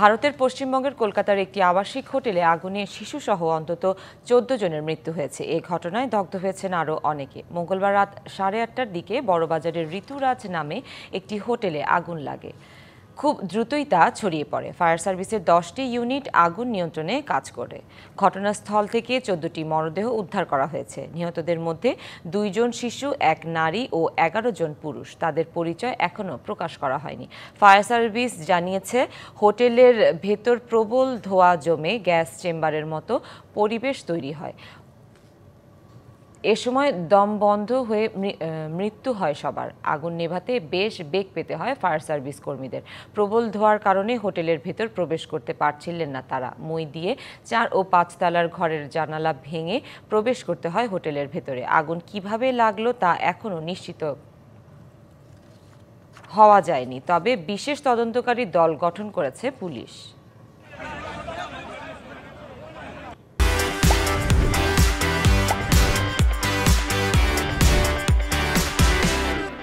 ভারতের পশ্চিমবঙ্গের কলকাতার একটি আবাসিক হোটেলে আগুনে শিশুসহ অন্তত 14 জনের মৃত্যু হয়েছে। এই ঘটনায় দগ্ধ হয়েছেন আরও অনেকে। মঙ্গলবার রাত 8:30টার দিকে বড়বাজারের ঋতুরাজ নামে একটি হোটেলে আগুন লাগে। খুব দ্রুতই তা ছড়িয়ে পড়ে। ফায়ার সার্ভিসের 10টি ইউনিট আগুন নিয়ন্ত্রণে কাজ করে। ঘটনাস্থল থেকে 14টি মরদেহ উদ্ধার করা হয়েছে। নিহতদের মধ্যে 2 জন শিশু, 1 নারী ও 11 জন পুরুষ। তাদের পরিচয় এখনও প্রকাশ করা হয়নি। ফায়ার সার্ভিস জানিয়েছে, হোটেলের ভেতর প্রবল ধোঁয়া জমে গ্যাস চেম্বারের মতো পরিবেশ তৈরি হয়। এ সময় দম বন্ধ হয়ে মৃত্যু হয় সবার। আগুন নেভাতে বেশ বেগ পেতে হয় ফায়ার সার্ভিস কর্মীদের। প্রবল ধোঁয়ার কারণে হোটেলের ভেতর প্রবেশ করতে পারছিলেন না তারা। মই দিয়ে 4 ও 5 তলার ঘরের জানালা ভেঙে প্রবেশ করতে হয় হোটেলের ভেতরে। আগুন কিভাবে লাগলো তা এখনও নিশ্চিত হওয়া যায়নি, তবে বিশেষ তদন্তকারী দল গঠন করেছে পুলিশ।